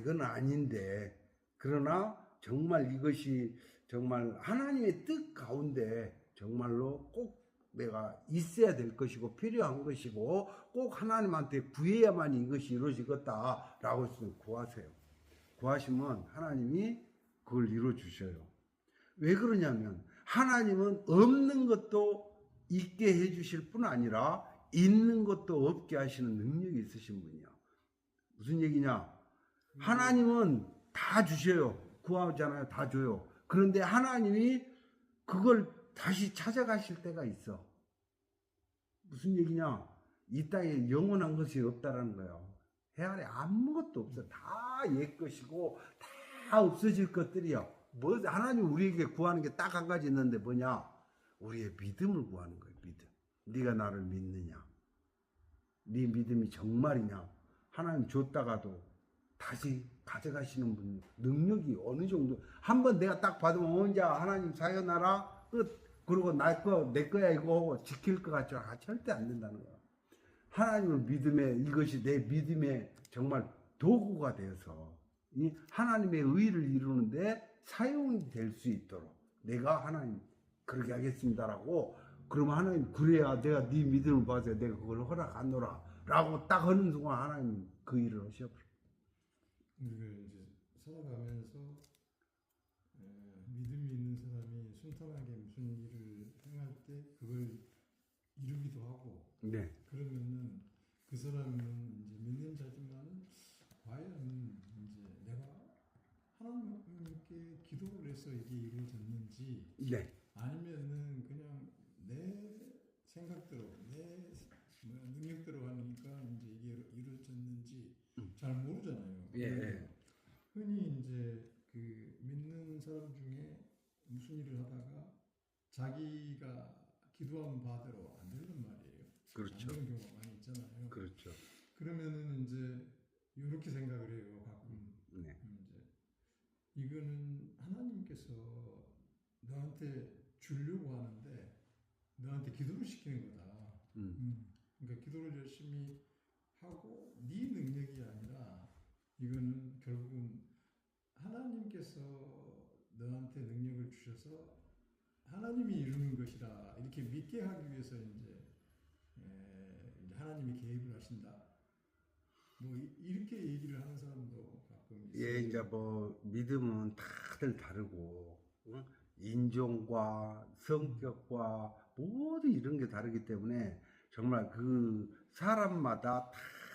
이건 아닌데, 그러나 정말 이것이 정말 하나님의 뜻 가운데 정말로 꼭 내가 있어야 될 것이고 필요한 것이고 꼭 하나님한테 구해야만 이것이 이루어지겠다라고 했으면 구하세요. 구하시면 하나님이 그걸 이루어주셔요. 왜 그러냐면 하나님은 없는 것도 있게 해주실 뿐 아니라 있는 것도 없게 하시는 능력이 있으신 분이야. 무슨 얘기냐? 하나님은 다 주셔요. 구하잖아요. 다 줘요. 그런데 하나님이 그걸 다시 찾아가실 때가 있어. 무슨 얘기냐? 이 땅에 영원한 것이 없다라는 거예요. 해 아래 아무것도 없어. 다 옛 것이고 다 없어질 것들이야. 하나님 우리에게 구하는 게 딱 한 가지 있는데 뭐냐? 우리의 믿음을 구하는 거예요. 믿음. 네가 나를 믿느냐? 네 믿음이 정말이냐? 하나님 줬다가도 다시 가져가시는 분 능력이 어느 정도, 한번 내가 딱 받으면 혼자 하나님 사여나라 끝. 그리고 내 거야 이거 지킬 것 같죠? 절대 안 된다는 거야. 하나님을 믿음에 이것이 내 믿음의 정말 도구가 되어서 이 하나님의 의를 이루는데 사용이 될 수 있도록 내가 하나님 그렇게 하겠습니다라고 그러면 하나님 그래야 내가 네 믿음을 봐서 내가 그걸 허락하노라 라고 딱 하는 순간 하나님 그 일을 하셔버려. 우리가 이제 살아가면서 믿음이 있는 사람이 순탄하게 무슨 일을 행할 때 그걸 이루기도 하고 네. 그러면은 그 사람은 이제 믿는 자지만 과연 이제 내가 하나님께 기도를 해서 이게 이루어졌는지 네. 아니면은 그냥 내 생각대로 내 능력대로 하니까 이제 이게 이루어졌는지 잘 모르잖아요. 예. 흔히 이제 그 믿는 사람 중에 무슨 일을 하다가 자기가 기도한 바대로 안 되는 말이에요. 그렇죠. 안 되는 경우가 많이 있잖아요. 그렇죠. 그러면은 이제 이렇게 생각을 해요. 가끔 네. 이제 이거는 하나님께서 너한테 주려고 하는데 너한테 기도를 시키는 거다. 그러니까 기도를 열심히 하고 네 능력이 아니라 이거는 결국은 하나님께서 너한테 능력을 주셔서 하나님이 이루는 것이라 이렇게 믿게 하기 위해서 이제 하나님이 개입을 하신다. 뭐 이렇게 얘기를 하는 사람도 가끔 있어요. 예, 이제 뭐 믿음은 다들 다르고 응? 인종과 성격과 모든 이런 게 다르기 때문에 정말 그 사람마다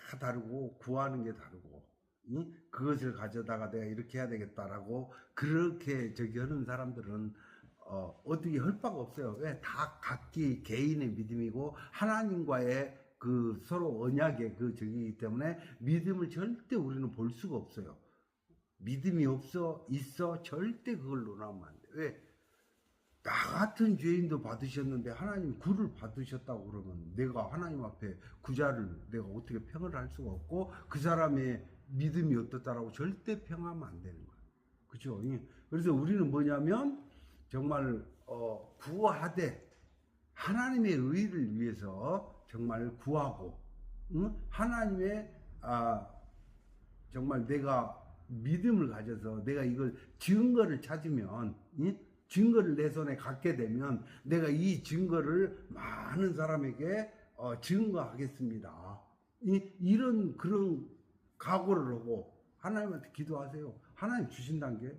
다 다르고 구하는 게 다르고 응? 그것을 가져다가 내가 이렇게 해야 되겠다라고 그렇게 저기 하는 사람들은 어떻게 할 바가 없어요. 왜? 다 각기 개인의 믿음이고 하나님과의 그 서로 언약의 그 저기이기 때문에 믿음을 절대 우리는 볼 수가 없어요. 믿음이 있어 절대 그걸 논하면 안 돼. 왜? 나 같은 죄인도 받으셨는데 하나님 구를 받으셨다고 그러면 내가 하나님 앞에 구자를 내가 어떻게 평을 할 수가 없고 그 사람의 믿음이 어떻다라고 절대 평하면 안 되는 거예요. 그렇죠? 그래서 우리는 뭐냐면 정말 구하되 하나님의 의를 위해서 정말 구하고 응? 하나님의 정말 내가 믿음을 가져서 내가 이걸 증거를 찾으면 응? 증거를 내 손에 갖게 되면 내가 이 증거를 많은 사람에게 증거하겠습니다. 이런 그런 각오를 하고 하나님한테 기도하세요. 하나님 주신다는 게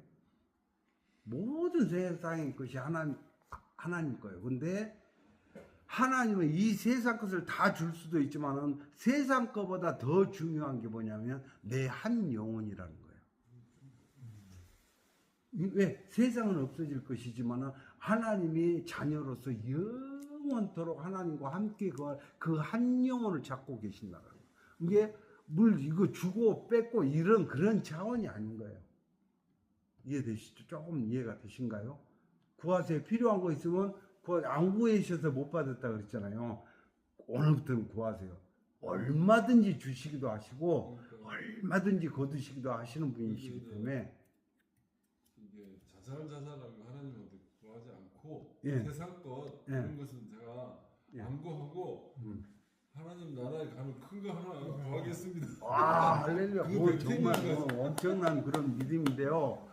모든 세상의 것이 하나님 거예요. 근데 하나님은 이 세상 것을 다 줄 수도 있지만은 세상 것보다 더 중요한 게 뭐냐면 내 한 영혼이라는 거예요. 왜? 세상은 없어질 것이지만은 하나님이 자녀로서 영원토록 하나님과 함께 그 한 영혼을 찾고 계신다는 거예요. 이게 이거 주고 뺏고 이런 그런 차원이 아닌 거예요. 이해되시죠? 조금 이해가 되신가요? 구하세요. 필요한 거 있으면 안 구해주셔서 못 받았다 그랬잖아요. 오늘부터는 구하세요. 얼마든지 주시기도 하시고 얼마든지 거두시기도 하시는 분이시기 때문에 이게 자잘하고 하나님한테 구하지 않고 예. 세상 것 예. 이런 것은 제가 예. 안 구하고 하나님 나라에 가면 큰 거 하나 구하겠습니다. 와, 할렐루야. 그거 그거 정말 되게 엄청난 그런 믿음인데요.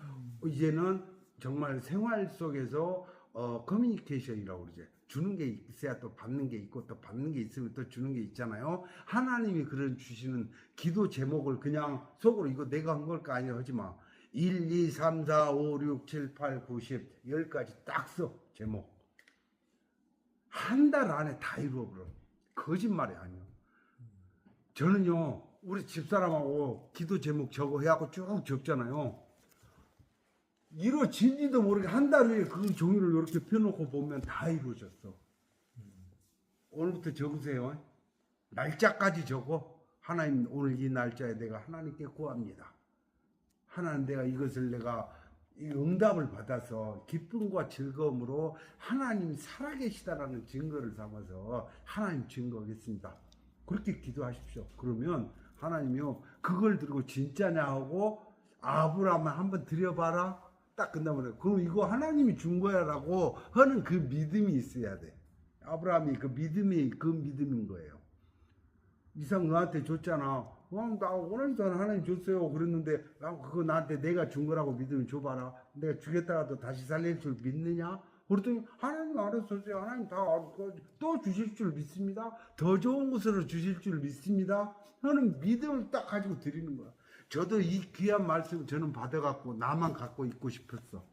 이제는 정말 생활 속에서 커뮤니케이션이라고 그러죠. 주는 게 있어야 또 받는 게 있고 또 받는 게 있으면 또 주는 게 있잖아요. 하나님이 그런 주시는 기도 제목을 그냥 속으로 이거 내가 한 걸까 아니야 하지 마. 1, 2, 3, 4, 5, 6, 7, 8, 9, 10, 10까지 딱 써. 제목. 한 달 안에 다 이루어버려. 거짓말이 아니에요. 저는요, 우리 집사람하고 기도 제목 저거 해갖고 쭉 적잖아요. 이루어진지도 모르게 한 달 후에 그 종이를 이렇게 펴놓고 보면 다 이루어졌어. 오늘부터 적으세요. 날짜까지 적어. 하나님, 오늘 이 날짜에 내가 하나님께 구합니다. 하나님, 내가 이것을 내가 이 응답을 받아서 기쁨과 즐거움으로 하나님이 살아계시다라는 증거를 삼아서 하나님 증거하겠습니다. 그렇게 기도하십시오. 그러면 하나님이요, 그걸 들고 진짜냐 하고 아브라함을 한번 드려봐라. 딱 끝나버려. 그럼 이거 하나님이 준 거야라고 하는 그 믿음이 있어야 돼. 아브라함이 그 믿음인 거예요. 이삭 너한테 줬잖아. 나 원하지도 않아. 하나님 줬어요. 그랬는데 그거 나한테 내가 준 거라고 믿으면 줘봐라. 내가 주겠다가도 다시 살릴 줄 믿느냐? 그랬더니 하나님 알았었어요. 하나님 다 알고 또 주실 줄 믿습니다. 더 좋은 것으로 주실 줄 믿습니다. 하는 믿음을 딱 가지고 드리는 거야. 저도 이 귀한 말씀을 저는 받아갖고 나만 갖고 있고 싶었어.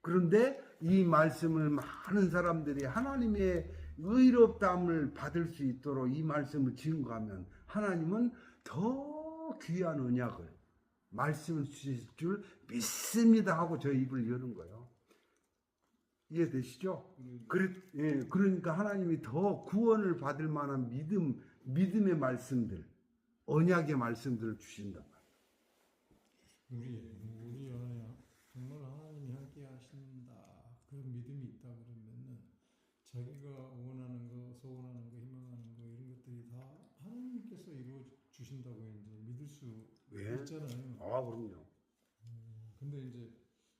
그런데 이 말씀을 많은 사람들이 하나님의 의롭다함을 받을 수 있도록 이 말씀을 증거하면 하나님은 더 귀한 언약을 말씀을 주실 줄 믿습니다 하고 저 입을 여는 거예요. 이해되시죠? 그러니까 하나님이 더 구원을 받을 만한 믿음의 말씀들, 언약의 말씀들을 주신다. 우리 안에 정말 하나님이 함께 하신다 그런 믿음이 있다 그러면은 자기가 원하는 거, 소원하는 거, 희망하는 거 이런 것들이 다 하나님께서 이루어 주신다고 이제 믿을 수 있잖아요. 아, 그럼요. 근데 이제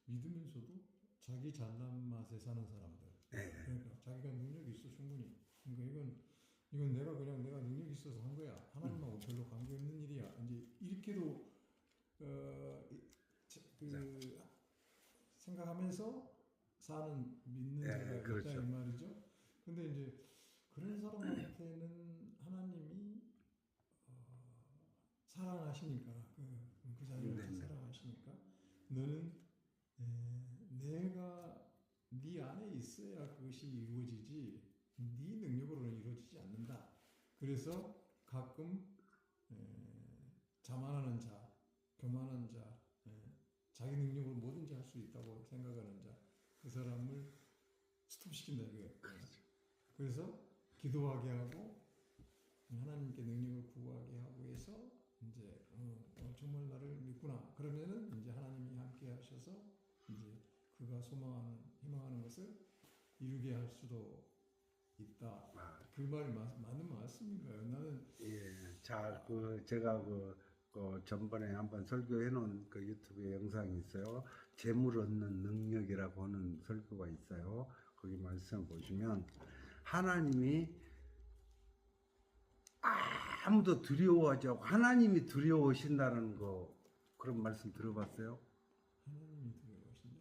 믿으면서도 자기 잘난 맛에 사는 사람들. 그러니까 자기가 능력이 있어 충분히. 그러니까 이건 내가 능력이 있어서 한 거야. 하나님하고 별로 관계 없는 일이야. 이제 이렇게도 생각하면서 사는 믿는 자가 그렇죠. 있다 이 말이죠. 근데 이제 그런 사람한테는 하나님이 사랑하시니까 그 자녀를 사랑하시니까 너는 내가 네 안에 있어야 그것이 이루어지지 네 능력으로는 이루어지지 않는다. 그래서 가끔 자만하는 자, 교만한 자, 자기 능력으로 뭐든지 할 수 있다고 생각하는 자, 그 사람을 스톱시킨다 이거예요. 그래서 기도하게 하고 하나님께 능력을 구하게 하고 해서 이제 정말 나를 믿구나. 그러면은 이제 하나님이 함께 하셔서 이제 그가 소망하는 희망하는 것을 이루게 할 수도 있다. 그 말이 맞는 말씀인가요? 나는 자, 제가 전번에 한번 설교해 놓은 그 유튜브 영상이 있어요. 재물 얻는 능력이라고 하는 설교가 있어요. 거기 말씀 보시면 하나님이 아무도 두려워하지 않고 하나님이 두려워하신다는 거 그런 말씀 들어봤어요? 하나님이 두려워하신다.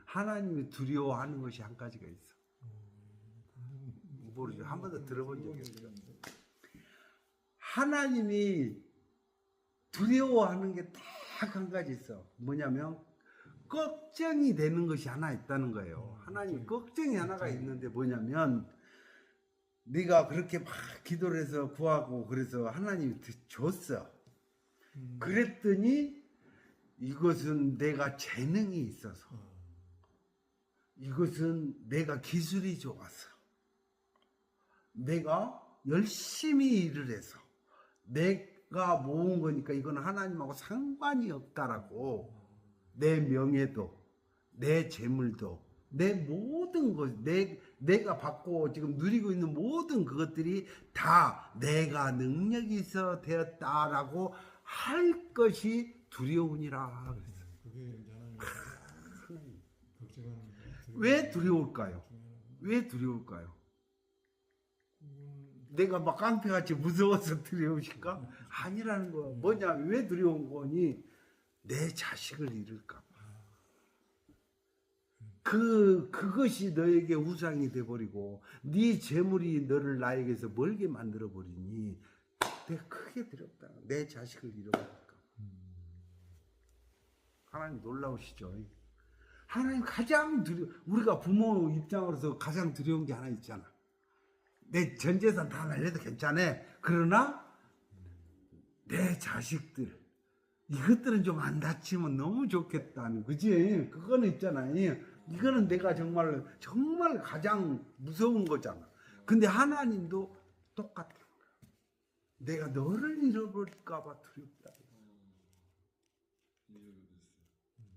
하나님이 두려워하는 것이 한 가지가 있어. 모르죠. 한 번도 들어본 적이 없죠. 하나님이 두려워하는 게 딱 한 가지 있어. 뭐냐면 걱정이 되는 것이 하나 있다는 거예요. 하나님 걱정이 하나가 있는데 뭐냐면 네가 그렇게 막 기도를 해서 구하고 그래서 하나님이 줬어. 그랬더니 이것은 내가 재능이 있어서 이것은 내가 기술이 좋아서 내가 열심히 일을 해서 내가 모은 거니까 이건 하나님하고 상관이 없다라고 내 명예도 내 재물도 내 모든 것 내가 받고 지금 누리고 있는 모든 그것들이 다 내가 능력이 있어 되었다라고 할 것이 두려우니라 그랬어요. 그게 이제 하나님 걱정하는 왜 두려울까요? 왜 두려울까요? 내가 막 깡패같이 무서워서 두려우실까? 아니라는 거. 뭐냐? 왜 두려운 거니? 내 자식을 잃을까 봐. 그것이 너에게 우상이 돼버리고 네 재물이 너를 나에게서 멀게 만들어 버리니 내가 크게 두렵다. 내 자식을 잃어버릴까. 하나님 놀라우시죠? 하나님 가장 우리가 부모 입장으로서 가장 두려운 게 하나 있잖아. 내 전 재산 다 날려도 괜찮아. 그러나 내 자식들 이것들은 좀 안 다치면 너무 좋겠다는 그지? 그거는 있잖아요. 이거는 내가 정말 가장 무서운 거잖아. 근데 하나님도 똑같은 거야. 내가 너를 잃어버릴까 봐 두렵다.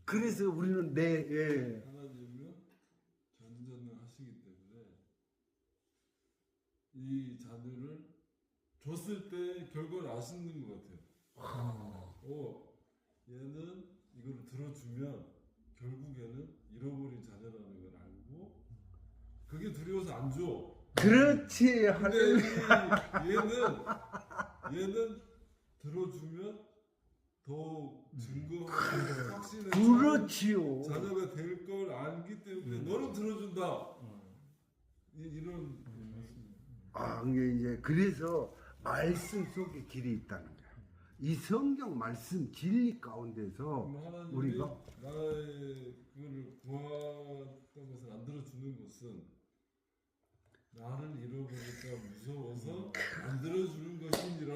그래서 우리는 하나님은 전전을 하시기 때문에 이 자녀를 줬을 때 결과를 아시는 것 같아요. 얘는 이걸 들어주면 결국에는 잃어버린 자녀라는 걸 알고 그게 두려워서 안 줘. 그렇지. 근데 할렐루야. 얘는 들어주면 더 증거하고 확신을 그렇지요. 자녀가 될 걸 알기 때문에 너는 들어준다. 이런 이게 이제 그래서 말씀 속에 길이 있다는 거야. 이 성경 말씀 진리 가운데서 하나님이 우리가 나의 그거를 구하던 것을 안 들어주는 것은 나를 잃어버릴까 무서워서 안 들어주는 것이니라.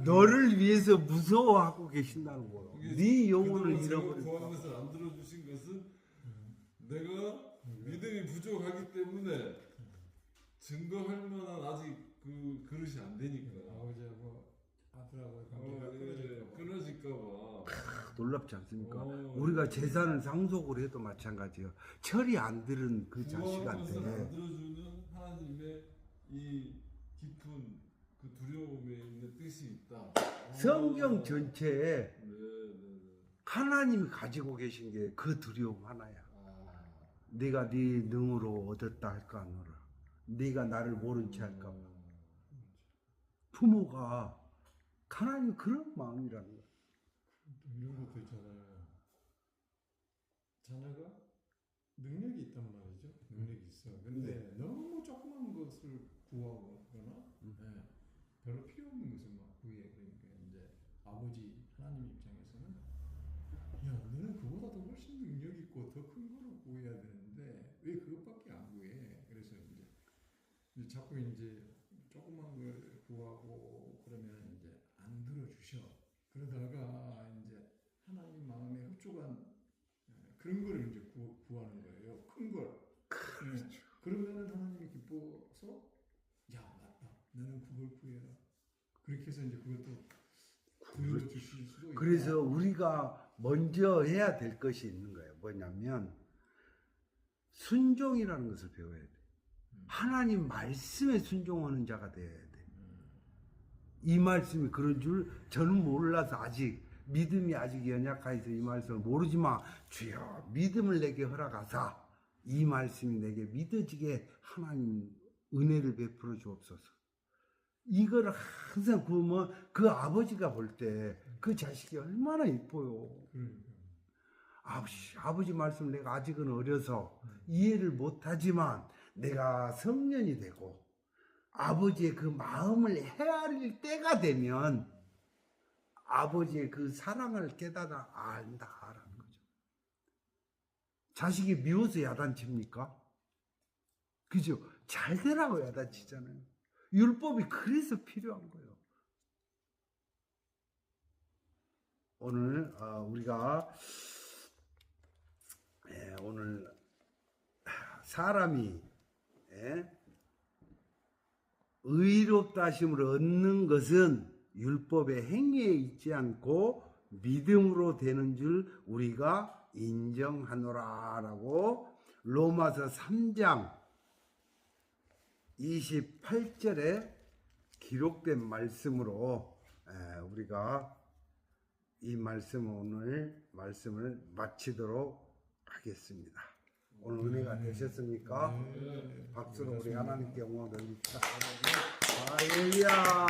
너를 위해서 무서워하고 계신다는 거예요. 네 영혼을 그동안 제가 구한 잃어버릴까. 것을 안 들어주신 것은 내가 믿음이 부족하기 때문에 증거할 만한 아직 그 그릇이 안 되니까. 아버지하고 아들하고 관계가 끊어질까 봐. 놀랍지 않습니까? 어. 우리가 재산을 상속을 해도 마찬가지예요. 철이 안 들은 그 구한 것을 안 자식한테 들어주는 하나님의 이 깊은 그 두려움에 있는 뜻이 있다. 성경 전체에 네. 하나님이 가지고 계신 게 그 두려움 하나야. 네가 네 능으로 얻었다 할까 하노라. 네가 나를 모른 채 할까 봐. 부모가 하나님 그런 마음이라는 거야. 이런 것도 있잖아요. 자녀가 능력이 있단 말이죠. 능력이 있어. 근데 너무 조그만 것을 구하거나 별로 필요 없는 것을 막 구해. 그러니까 이제 아버지 하나님 입장에서는 야 너는 그보다 더 훨씬 능력 있고 더 큰 거를 구해야 되는데 왜 그것밖에 안 구해? 그래서 이제 자꾸 이제 조그만 걸 구하고 그러면 이제 안 들어주셔. 그러다가 이제 하나님 마음에 흡족한 그런 거를 이제 구하는 거예요. 큰 걸. 그러면은 하나님이 기뻐서 야 맞다. 너는 그걸 구해라. 그렇게 해서 이제 그것도 들어주실 수도 있다. 그래서 우리가 먼저 해야 될 것이 있는 거예요. 뭐냐면 순종이라는 것을 배워야 돼. 하나님 말씀에 순종하는 자가 되어야 돼. 이 말씀이 그런 줄 저는 몰라서 아직 믿음이 아직 연약해서 이 말씀을 모르지만 주여 믿음을 내게 허락하사 이 말씀이 내게 믿어지게 하나님 은혜를 베풀어 주옵소서. 이걸 항상 보면 그 아버지가 볼 때 그 자식이 얼마나 이뻐요. 아버지 말씀 내가 아직은 어려서 이해를 못하지만 내가 성년이 되고 아버지의 그 마음을 헤아릴 때가 되면 아버지의 그 사랑을 깨달아 안다라는 거죠. 자식이 미워서 야단칩니까? 그죠? 잘 되라고 야단치잖아요. 율법이 그래서 필요한 거예요. 오늘 우리가 오늘 사람이 의롭다 하심을 얻는 것은 율법의 행위에 있지 않고 믿음으로 되는 줄 우리가 인정하노라라고 로마서 3장 28절에 기록된 말씀으로 우리가 이 말씀 오늘 말씀을 마치도록 하겠습니다. 오늘 은혜가 되셨습니까? 박수로 우리 하나님께 영광 돌립시다. 할렐루야.